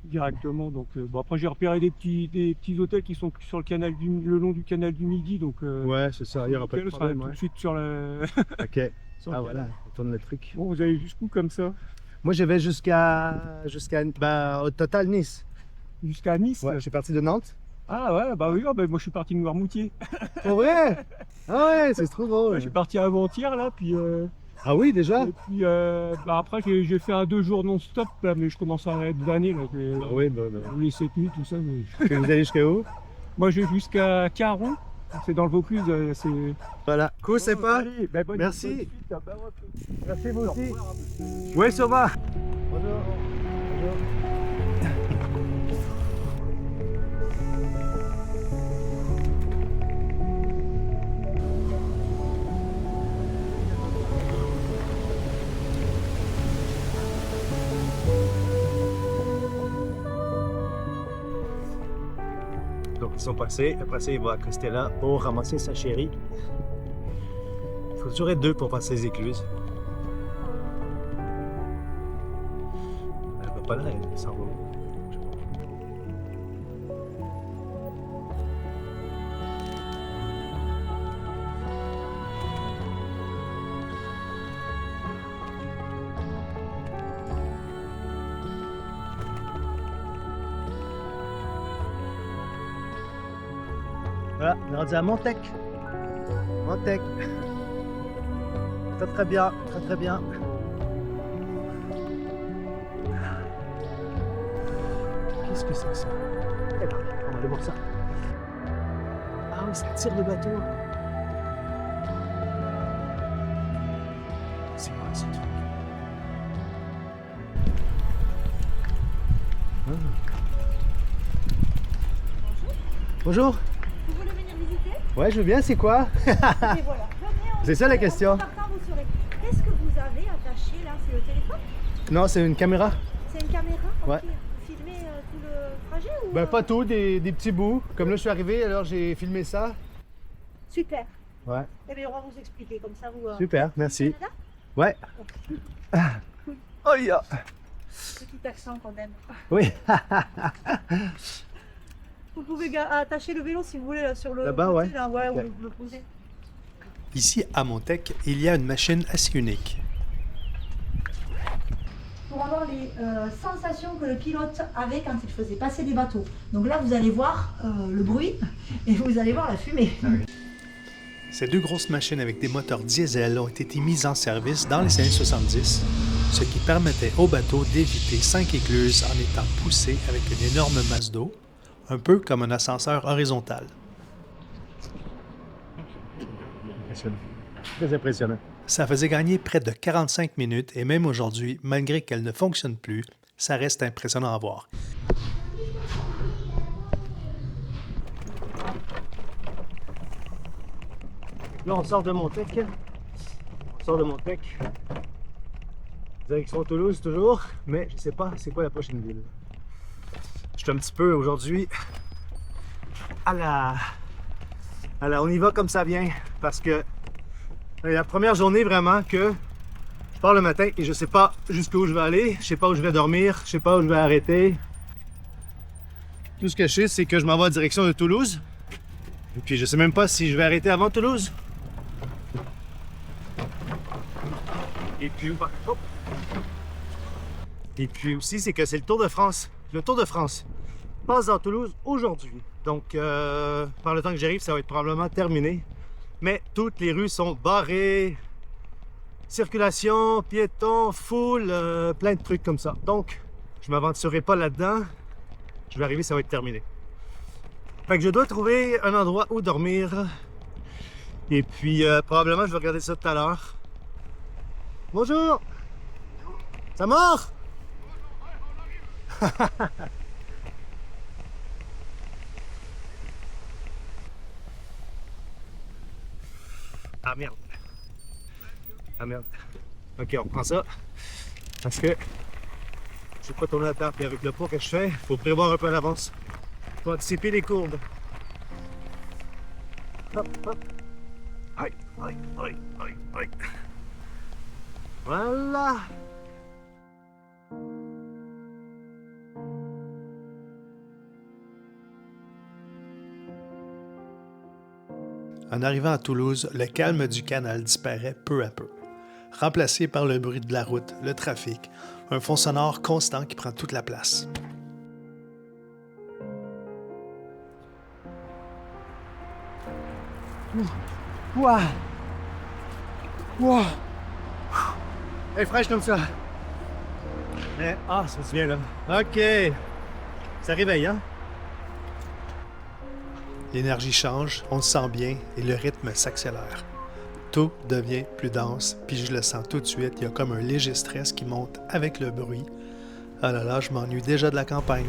Speaker 10: Directement, donc bon après j'ai repéré des petits hôtels qui sont sur le long du canal du Midi, donc.
Speaker 2: Ouais, c'est ça. Il y aura pas de problème.
Speaker 10: Tout de suite sur le.
Speaker 2: Ok. Ah voilà, on tourne le truc.
Speaker 10: Bon, vous allez jusqu'où comme ça?
Speaker 2: Moi, je vais jusqu'à au total Nice.
Speaker 10: Jusqu'à Nice?
Speaker 2: Ouais, je suis parti de Nantes.
Speaker 10: Ah ouais, bah oui, bah, moi je suis parti de Noirmoutier.
Speaker 2: Pour vrai? Ah ouais, c'est trop drôle.
Speaker 10: Ouais, je suis parti avant-hier là, puis.
Speaker 2: Ah oui, déjà?
Speaker 10: Et puis après j'ai fait un 2 jours non-stop là, mais je commence à être vanné là.
Speaker 2: Oui,
Speaker 10: les 7 nuits, tout ça. Mais...
Speaker 2: Et vous allez jusqu'à où?
Speaker 10: Moi je vais jusqu'à Caron. C'est dans le Vaucluse, c'est...
Speaker 2: Voilà. Cool, c'est pas? Merci. Merci vous aussi. Oui, ça va. Bonjour. Donc ils sont passés. Après ça, il va accoster là pour ramasser sa chérie. Il faut toujours être 2 pour passer les écluses. Elle va pas là, elle s'en va. Voilà, on est rendu à Montec. Montec. Très très bien, très très bien. Qu'est-ce que c'est que ça? Eh ben, on va aller voir ça. Ah oui, ça tire le bateau. C'est quoi ce truc? Ah. Bonjour.
Speaker 11: Vous voulez venir visiter?
Speaker 2: Ouais, je veux bien, c'est quoi?
Speaker 11: Et voilà. Venez,
Speaker 2: C'est ça la question.
Speaker 11: vous saurez. Qu'est-ce que vous avez attaché là? C'est le téléphone?
Speaker 2: Non, c'est une caméra.
Speaker 11: C'est une caméra?
Speaker 2: Ouais.
Speaker 11: Ok. Vous filmez tout le trajet ou
Speaker 2: Ben pas tout, des petits bouts. Comme là, je suis arrivé, alors j'ai filmé ça.
Speaker 11: Super.
Speaker 2: Ouais.
Speaker 11: Eh bien, on va vous expliquer comme ça. Vous,
Speaker 2: Super, merci.
Speaker 11: Canada?
Speaker 2: Ouais. Oh yeah.
Speaker 11: Petit accent quand même.
Speaker 2: Oui.
Speaker 11: Vous pouvez attacher le vélo si vous voulez là, sur le
Speaker 2: Là-bas,
Speaker 11: côté,
Speaker 2: ouais.
Speaker 11: là, ouais,
Speaker 2: Ok.
Speaker 11: vous le posez.
Speaker 1: Ici, à Montec, il y a une machine assez unique.
Speaker 13: Pour avoir les sensations que le pilote avait quand il faisait passer des bateaux. Donc là, vous allez voir le bruit et vous allez voir la fumée.
Speaker 1: Ces 2 grosses machines avec des moteurs diesel ont été mises en service dans les années 70, ce qui permettait au bateau d'éviter 5 écluses en étant poussé avec une énorme masse d'eau, un peu comme un ascenseur horizontal.
Speaker 2: Impressionnant. Très impressionnant.
Speaker 1: Ça faisait gagner près de 45 minutes et même aujourd'hui, malgré qu'elle ne fonctionne plus, ça reste impressionnant à voir.
Speaker 2: Là, on sort de Montec. On sort de Montec. Direction Toulouse toujours, mais je sais pas c'est quoi la prochaine ville. Je suis un petit peu aujourd'hui à la... on y va comme ça vient, parce que c'est la première journée vraiment que je pars le matin et je sais pas jusqu'où je vais aller, je sais pas où je vais dormir, je sais pas où je vais arrêter. Tout ce que je sais, c'est que je m'en vais en direction de Toulouse. Et puis je sais même pas si je vais arrêter avant Toulouse. Et puis, hop. Et puis aussi, c'est que c'est le Tour de France. Le Tour de France passe dans Toulouse aujourd'hui. Donc, par le temps que j'arrive, ça va être probablement terminé. Mais toutes les rues sont barrées. Circulation, piétons, foule, plein de trucs comme ça. Donc, je m'aventurerai pas là-dedans. Je vais arriver, ça va être terminé. Fait que je dois trouver un endroit où dormir. Et puis, probablement, je vais regarder ça tout à l'heure. Bonjour! Ça mord? Ah merde. Ah merde. Ok, on prend ça. Parce que je sais pas tourner la table. Et avec le poids que je fais, il faut prévoir un peu à l'avance. Il faut anticiper les courbes. Hop, hop. Aïe, aïe, aïe, aïe, aïe. Voilà.
Speaker 1: En arrivant à Toulouse, le calme du canal disparaît peu à peu, remplacé par le bruit de la route, le trafic, un fond sonore constant qui prend toute la place.
Speaker 2: Ouah! Ouah! Elle est fraîche comme ça. Mais, ah, ça se vient là. Ok. Ça réveille, hein?
Speaker 1: L'énergie change, on le sent bien et le rythme s'accélère. Tout devient plus dense, puis je le sens tout de suite, il y a comme un léger stress qui monte avec le bruit. Ah là là, je m'ennuie déjà de la campagne.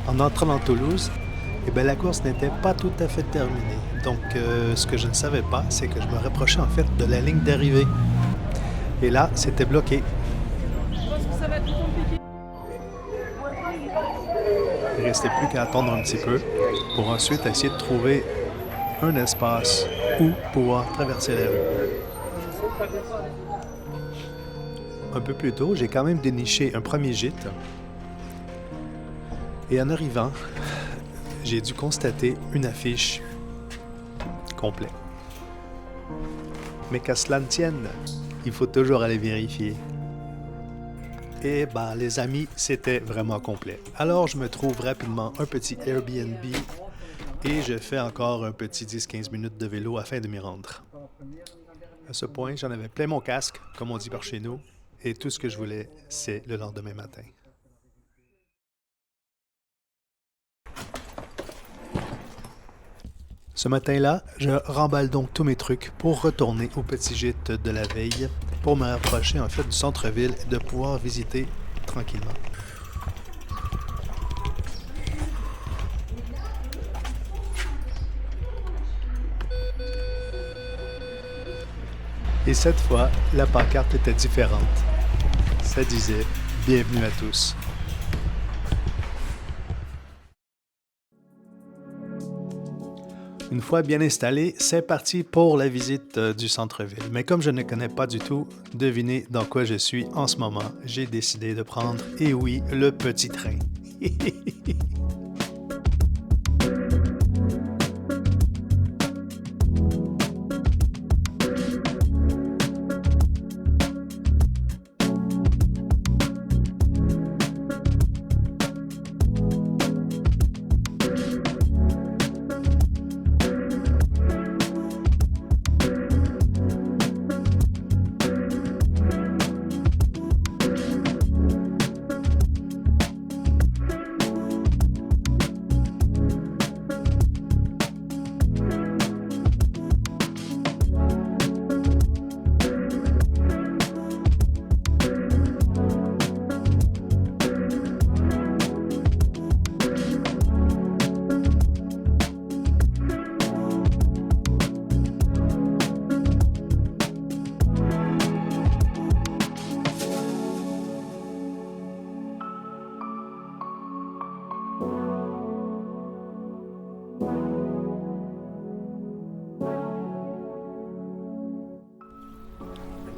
Speaker 1: En entrant dans Toulouse, eh bien, la course n'était pas tout à fait terminée. Donc, ce que je ne savais pas, c'est que je me rapprochais en fait de la ligne d'arrivée. Et là, c'était bloqué.
Speaker 4: Je pense que ça va être compliqué.
Speaker 1: restait plus qu'à attendre un petit peu pour ensuite essayer de trouver un espace où pouvoir traverser la rue. Un peu plus tôt, j'ai quand même déniché un premier gîte. Et en arrivant, j'ai dû constater une affiche complète. Mais qu'à cela ne tienne, il faut toujours aller vérifier. Et bah, les amis, c'était vraiment complet. Alors, je me trouve rapidement un petit Airbnb et je fais encore un petit 10-15 minutes de vélo afin de m'y rendre. À ce point, j'en avais plein mon casque, comme on dit par chez nous, et tout ce que je voulais, c'est le lendemain matin. Ce matin-là, je remballe donc tous mes trucs pour retourner au petit gîte de la veille, pour me rapprocher en fait du centre-ville et de pouvoir visiter tranquillement. Et cette fois, la pancarte était différente. Ça disait « Bienvenue à tous ». Une fois bien installé, c'est parti pour la visite du centre-ville. Mais comme je ne connais pas du tout, devinez dans quoi je suis en ce moment. J'ai décidé de prendre, et oui, le petit train.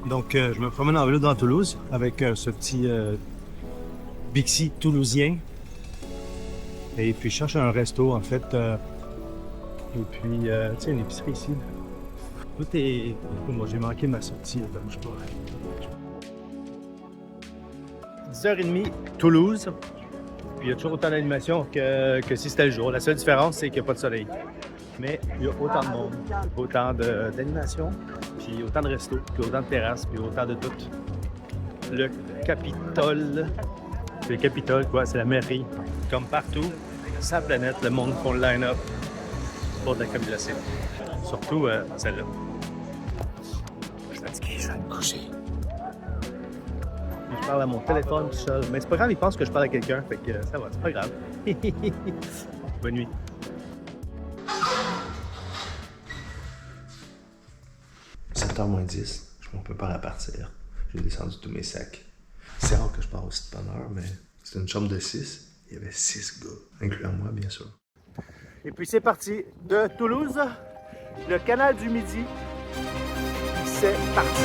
Speaker 2: Donc, je me promène en vélo dans Toulouse avec ce petit Bixi toulousien. Et puis, je cherche un resto, en fait. Et puis, tu sais, une épicerie ici. Tout est... Moi, j'ai manqué ma sortie. Là, je sais pas. 10h30, Toulouse. Puis, il y a toujours autant d'animation que si c'était le jour. La seule différence, c'est qu'il n'y a pas de soleil. Mais il y a autant de monde, autant d'animation, puis autant de restos, puis autant de terrasses, puis autant de tout. Le Capitole. Le Capitole, quoi, c'est la mairie. Comme partout, sur la planète, le monde font le line-up pour de la crème glacée. Surtout celle-là. Je suis fatigué, je vais me coucher. Je parle à mon téléphone tout seul. Mais c'est pas grave, il pense que je parle à quelqu'un, fait que ça va, c'est pas grave. Bonne nuit.
Speaker 14: 7h moins 10, je m'en prépare à partir. J'ai descendu tous mes sacs. C'est rare que je pars aussi de bonne heure, mais c'est une chambre de 6. Il y avait 6 gars, incluant moi, bien sûr.
Speaker 2: Et puis c'est parti de Toulouse, le canal du Midi. C'est parti.